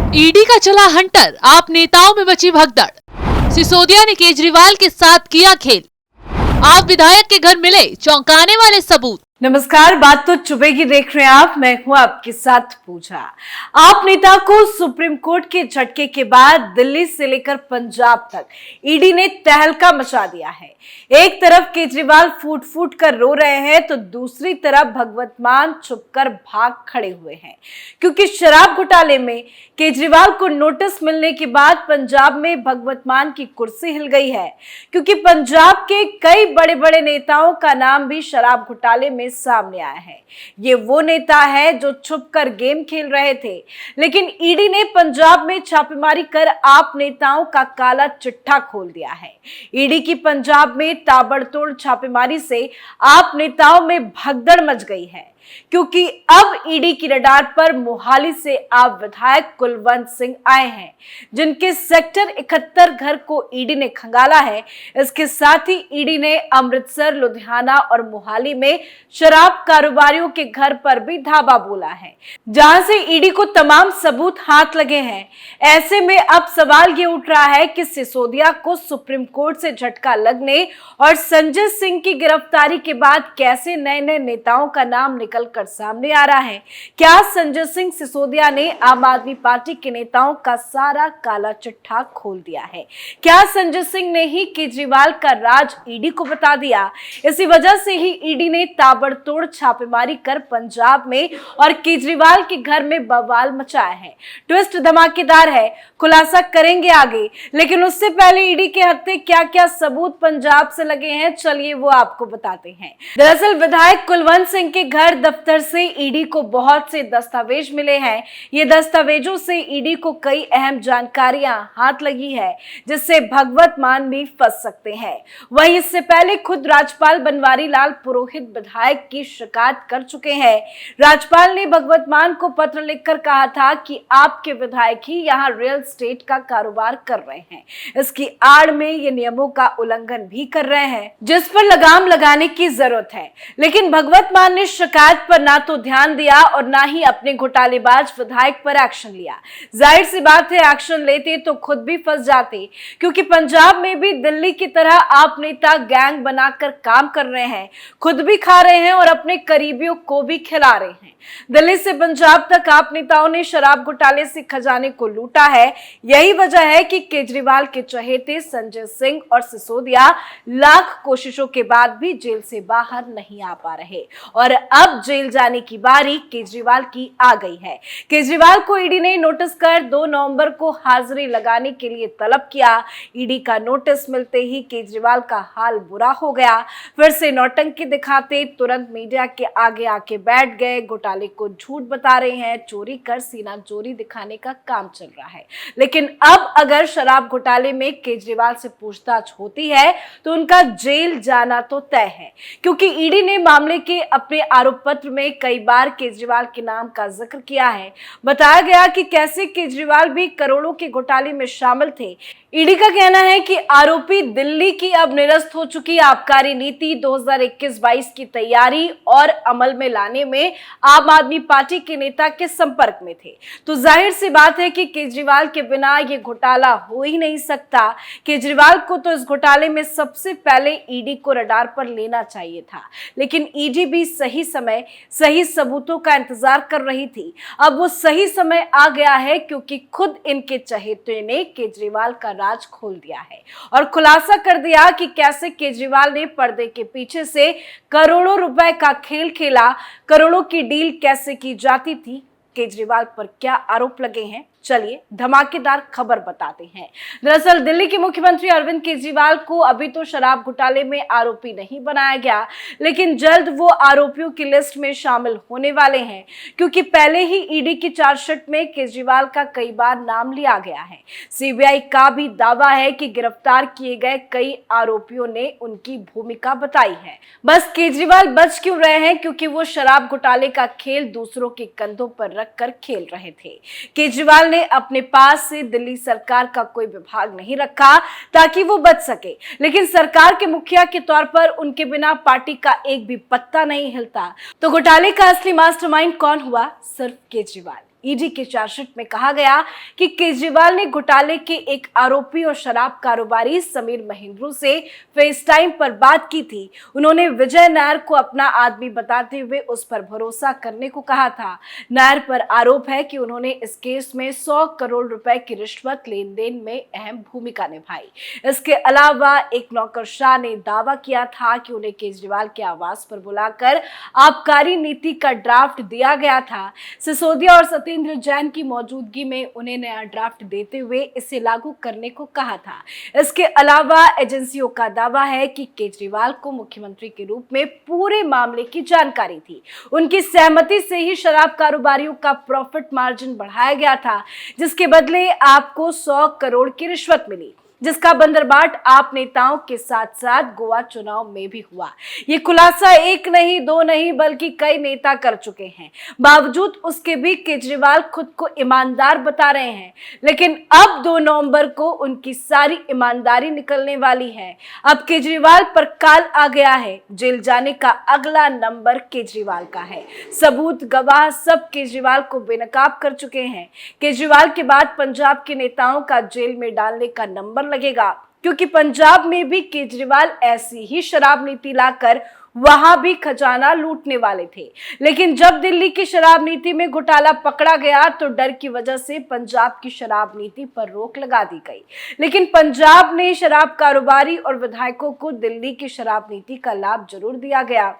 ED का चला Hunter, आप नेताओं में मची भगदड़। सिसोदिया ने केजरीवाल के साथ किया खेल, आप विधायक के घर मिले चौंकाने वाले सबूत। नमस्कार, बात तो चुभेगी देख रहे हैं आप। मैं हूं आपके साथ पूजा। आप नेता को सुप्रीम कोर्ट के झटके के बाद दिल्ली से लेकर पंजाब तक ईडी ने तहलका मचा दिया है। एक तरफ केजरीवाल फूट फूट कर रो रहे हैं तो दूसरी तरफ भगवत मान छुपकर भाग खड़े हुए हैं, क्योंकि शराब घोटाले में केजरीवाल को नोटिस मिलने के बाद पंजाब में भगवत मान की कुर्सी हिल गई है, क्योंकि पंजाब के कई बड़े बड़े नेताओं का नाम भी शराब घोटाले में सामने आया है। ये वो नेता है जो छुपकर गेम खेल रहे थे, लेकिन ईडी ने पंजाब में छापेमारी कर आप नेताओं का काला चिट्ठा खोल दिया है। ईडी की पंजाब में ताबड़तोड़ छापेमारी से आप नेताओं में भगदड़ मच गई है, क्योंकि अब ईडी की रडार पर मोहाली से आप विधायक कुलवंत सिंह आए हैं, जिनके सेक्टर 71 घर को ईडी ने खंगाला है। इसके साथ ही ईडी ने अमृतसर, लुधियाना और मोहाली में शराब कारोबारियों के घर पर भी धावा बोला है, जहां से ईडी को तमाम सबूत हाथ लगे हैं। ऐसे में अब सवाल ये उठ रहा है कि सिसोदिया को सुप्रीम कोर्ट से झटका लगने और संजय सिंह की गिरफ्तारी के बाद कैसे नए नए नेताओं का नाम निकल कर सामने आ रहा है। क्या संजय सिंह सिसोदिया ने आम आदमी पार्टी के नेताओं का सारा काला चिट्ठा खोल दिया है? क्या संजय सिंह ने ही केजरीवाल का राज ईडी को बता दिया? इसी वजह से ही ईडी ने ताबड़तोड़ छापेमारी कर पंजाब में और केजरीवाल के घर में बवाल मचाया है। ट्विस्ट धमाकेदार है, खुलासा करेंगे आगे, लेकिन उससे पहले ईडी के हत्थे क्या क्या सबूत पंजाब से लगे हैं, चलिए वो आपको बताते हैं। दरअसल विधायक कुलवंत सिंह के घर दफ्तर से ईडी को बहुत से दस्तावेज मिले हैं। ये दस्तावेजों से ईडी को कई अहम जानकारियां हाथ लगी है, जिससे भगवत मान भी फंस सकते हैं। वहीं इससे पहले खुद राज्यपाल बनवारी लाल पुरोहित विधायक की शिकायत कर चुके हैं। राज्यपाल ने भगवत मान को पत्र लिखकर कहा था कि आपके विधायक ही यहाँ रियल एस्टेट का कारोबार कर रहे हैं, इसकी आड़ में ये नियमों का उल्लंघन भी कर रहे हैं, जिस पर लगाम लगाने की जरूरत है। लेकिन भगवत मान ने शिकायत पर ना तो ध्यान दिया और ना ही अपने घोटालेबाज विधायक पर एक्शन लिया। जाहिर सी बात है, एक्शन लेते तो खुद भी फंस जाते, क्योंकि पंजाब में भी दिल्ली की तरह आप नेता गैंग बनाकर काम कर रहे हैं, खुद भी खा रहे हैं और अपने करीबियों को भी खिला रहे हैं। दिल्ली से पंजाब तक आप नेताओं ने शराब घोटाले से खजाने को लूटा है। यही वजह है कि केजरीवाल के चहेते संजय सिंह और सिसोदिया लाख कोशिशों के बाद भी जेल से बाहर नहीं आ पा रहे, और अब जेल जाने की बारी केजरीवाल की आ गई है। केजरीवाल को ईडी ने नोटिस कर 2 नवंबर को हाजिरी लगाने के लिए तलब किया। ईडी का नोटिस मिलते ही केजरीवाल का हाल बुरा हो गया। फिर से नौटंकी दिखाते तुरंत मीडिया के आगे आके बैठ गए। घोटाले को झूठ बता रहे हैं, चोरी कर सीना चोरी दिखाने का काम चल रहा है। लेकिन अब अगर शराब घोटाले में केजरीवाल से पूछताछ होती है तो उनका जेल जाना तो तय है, क्योंकि ईडी ने मामले के अपने आरोप पत्र में कई बार केजरीवाल के नाम का जिक्र किया है। बताया गया कि कैसे केजरीवाल भी करोड़ों के घोटाले में शामिल थे। ईडी का कहना है कि आरोपी दिल्ली की अब निरस्त हो चुकी आबकारी नीति 2021-22 की तैयारी और अमल में लाने में आम आदमी पार्टी के नेता के संपर्क में थे। तो जाहिर सी बात है कि केजरीवाल के बिना ये घोटाला हो ही नहीं सकता। केजरीवाल को तो इस घोटाले में सबसे पहले ईडी को रडार पर लेना चाहिए था, लेकिन ईडी भी सही समय सही सबूतों का इंतजार कर रही थी। अब वो सही समय आ गया है, क्योंकि खुद इनके चहेते ने केजरीवाल का राज खोल दिया है और खुलासा कर दिया कि कैसे केजरीवाल ने पर्दे के पीछे से करोड़ों रुपए का खेल खेला, करोड़ों की डील कैसे की जाती थी, केजरीवाल पर क्या आरोप लगे हैं। चलिए धमाकेदार खबर बताते हैं। दरअसल दिल्ली के मुख्यमंत्री अरविंद केजरीवाल को अभी तो शराब घोटाले में आरोपी नहीं बनाया गया, लेकिन जल्द वो आरोपियों की लिस्ट में शामिल होने वाले हैं, क्योंकि पहले ही ईडी की चार्जशीट में केजरीवाल का कई बार नाम लिया गया है। सीबीआई का भी दावा है कि गिरफ्तार किए गए कई आरोपियों ने उनकी भूमिका बताई है। बस केजरीवाल बच क्यों रहे हैं? क्योंकि वो शराब घोटाले का खेल दूसरों के कंधों पर रखकर खेल रहे थे। केजरीवाल ने अपने पास से दिल्ली सरकार का कोई विभाग नहीं रखा ताकि वो बच सके, लेकिन सरकार के मुखिया के तौर पर उनके बिना पार्टी का एक भी पत्ता नहीं हिलता। तो घोटाले का असली मास्टरमाइंड कौन हुआ? सिर्फ केजरीवाल। ईडी के चार्जशीट में कहा गया कि केजरीवाल ने घोटाले के एक आरोपी और शराब कारोबारी समीर महेंद्रू से फेस टाइम पर बात की थी। उन्होंने विजय नायर को अपना आदमी बताते हुए उस पर भरोसा करने को कहा था। नायर पर आरोप है कि उन्होंने इस केस में 100 करोड़ रुपए की रिश्वत लेन देन में अहम भूमिका निभाई। इसके अलावा एक नौकरशाह ने दावा किया था कि उन्हें केजरीवाल के आवास पर बुलाकर आबकारी नीति का ड्राफ्ट दिया गया था। सिसोदिया और सत्येंद्र जैन की मौजूदगी में उन्हें नया ड्राफ्ट देते हुए इसे लागू करने को कहा था। इसके अलावा एजेंसियों का दावा है कि केजरीवाल को मुख्यमंत्री के रूप में पूरे मामले की जानकारी थी। उनकी सहमति से ही शराब कारोबारियों का प्रॉफिट मार्जिन बढ़ाया गया था, जिसके बदले आपको 100 करोड़ की रिश्वत मिली, जिसका बंदरबाट आप नेताओं के साथ साथ गोवा चुनाव में भी हुआ। ये खुलासा एक नहीं, दो नहीं, बल्कि कई नेता कर चुके हैं। बावजूद उसके भी केजरीवाल खुद को ईमानदार बता रहे हैं, लेकिन अब 2 नवंबर को उनकी सारी ईमानदारी निकलने वाली है। अब केजरीवाल पर काल आ गया है। जेल जाने का अगला नंबर केजरीवाल का है। सबूत, गवाह सब केजरीवाल को बेनकाब कर चुके हैं। केजरीवाल के बाद पंजाब के नेताओं का जेल में डालने का नंबर लगेगा, क्योंकि पंजाब में भी केजरीवाल ऐसी ही शराब नीति लाकर वहां भी खजाना लूटने वाले थे। लेकिन जब दिल्ली की शराब नीति में घोटाला पकड़ा गया तो डर की वजह से पंजाब की शराब नीति पर रोक लगा दी गई। लेकिन पंजाब ने शराब कारोबारी और विधायकों को दिल्ली की शराब नीति का लाभ जरूर दिया गया,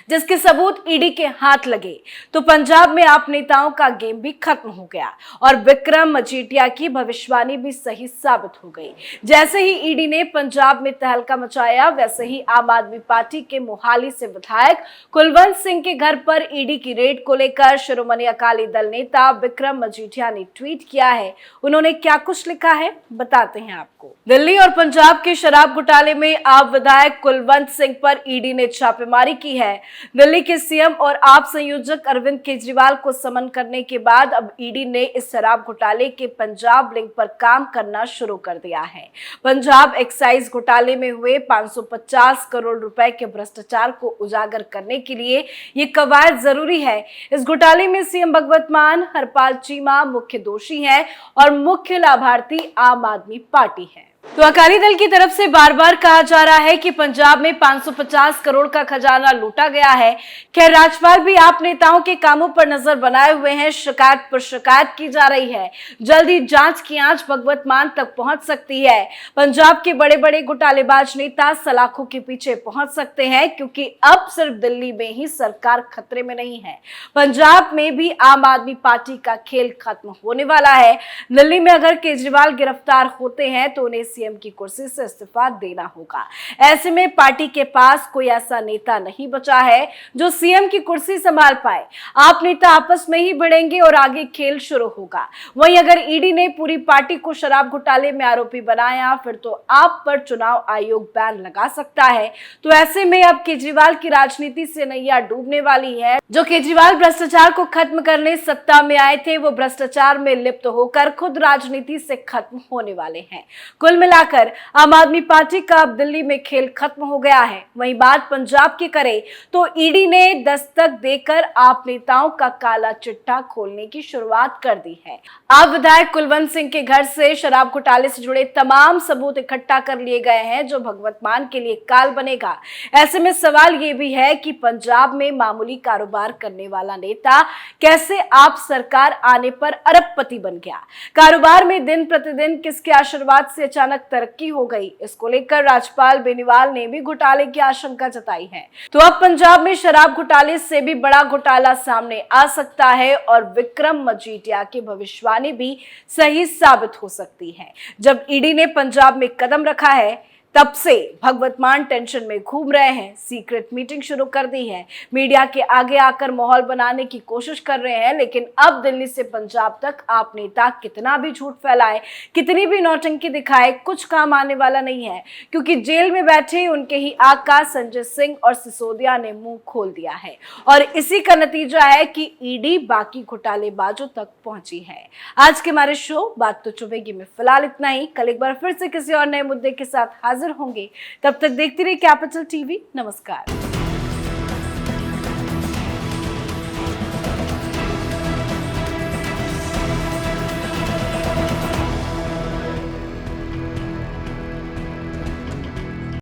जिसके सबूत ईडी के हाथ लगे। तो पंजाब में आप नेताओं का गेम भी खत्म हो गया और विक्रम मजीठिया की भविष्यवाणी भी सही साबित हो गई। जैसे ही ईडी ने पंजाब में तहलका मचाया, वैसे ही आम आदमी पार्टी के मोहाली से विधायक कुलवंत सिंह के घर पर ईडी की रेड को लेकर शिरोमणि अकाली दल नेता विक्रम मजीठिया ने ट्वीट किया है। उन्होंने क्या कुछ लिखा है, बताते हैं आपको। दिल्ली और पंजाब के शराब घोटाले में आप विधायक कुलवंत सिंह पर ईडी ने छापेमारी की है। दिल्ली के सीएम और आप संयोजक अरविंद केजरीवाल को समन करने के बाद अब ईडी ने इस शराब घोटाले के पंजाब लिंक पर काम करना शुरू कर दिया है। पंजाब एक्साइज घोटाले में हुए 550 करोड़ रुपए के भ्रष्टाचार को उजागर करने के लिए ये कवायद जरूरी है। इस घोटाले में सीएम भगवत मान, हरपाल चीमा मुख्य दोषी हैं और मुख्य लाभार्थी आम आदमी पार्टी है। तो अकाली दल की तरफ से बार बार कहा जा रहा है कि पंजाब में 550 करोड़ का खजाना लूटा गया है। खैर, राज्यपाल भी आप नेताओं के कामों पर नजर बनाए हुए हैं। शिकायत पर शिकायत की जा रही है। जल्दी जांच की आंच भगवत मान तक पहुंच सकती है। पंजाब के बड़े बड़े घोटालेबाज नेता सलाखों के पीछे पहुंच सकते हैं, क्योंकि अब सिर्फ दिल्ली में ही सरकार खतरे में नहीं है, पंजाब में भी आम आदमी पार्टी का खेल खत्म होने वाला है। दिल्ली में अगर केजरीवाल गिरफ्तार होते हैं तो उन्हें सीएम की कुर्सी से इस्तीफा देना होगा। ऐसे में पार्टी के पास कोई ऐसा नेता नहीं बचा है जो सीएम की कुर्सी संभाल पाए। आप नेता आपस में ही भिड़ेंगे और आगे खेल शुरू होगा। वहीं अगर ईडी ने पूरी पार्टी को शराब घोटाले में आरोपी बनाया, फिर तो आप पर चुनाव आयोग बैन लगा सकता है। तो ऐसे में अब केजरीवाल की राजनीति से नैया डूबने वाली है। जो केजरीवाल भ्रष्टाचार को खत्म करने सत्ता में आए थे, वो भ्रष्टाचार में लिप्त होकर खुद राजनीति से खत्म होने वाले हैं। कुल मिलाकर आम आदमी पार्टी का अब दिल्ली में खेल खत्म हो गया है। वहीं बात पंजाब की करें तो ईडी ने दस्तक देकर आप नेताओं का काला चिट्ठा खोलने की शुरुआत कर दी है। आप विधायक कुलवंत सिंह के घर से शराब घोटाले से जुड़े तमाम सबूत इकट्ठा कर लिए गए हैं, जो भगवत मान के लिए काल बनेगा। ऐसे में सवाल ये भी है कि पंजाब में मामूली कारोबार करने वाला नेता कैसे आप सरकार आने पर अरबपति बन गया। कारोबार में दिन प्रतिदिन किसके आशीर्वाद से अचानक तरक्की हो गई, इसको लेकर राज्यपाल बेनीवाल ने भी घोटाले की आशंका जताई है। तो अब पंजाब में शराब घोटाले से भी बड़ा घोटाला सामने आ सकता है और विक्रम मजीठिया की भविष्यवाणी भी सही साबित हो सकती है। जब ईडी ने पंजाब में कदम रखा है, तब से भगवत मान टेंशन में घूम रहे हैं। सीक्रेट मीटिंग शुरू कर दी है। मीडिया के आगे आकर माहौल बनाने की कोशिश कर रहे हैं। लेकिन अब दिल्ली से पंजाब तक आप नेता कितना भी झूठ फैलाए, कितनी भी नौटंकी दिखाए, कुछ काम आने वाला नहीं है, क्योंकि जेल में बैठे उनके ही आका संजय सिंह और सिसोदिया ने मुंह खोल दिया है। और इसी का नतीजा है कि ईडी बाकी घोटालेबाजों तक पहुंची है। आज के हमारे शो बात तो चुभेगी में फिलहाल इतना ही। कल एक बार फिर से किसी और नए मुद्दे के साथ हाजिर होंगे। तब तक देखते रहिए कैपिटल टीवी। नमस्कार।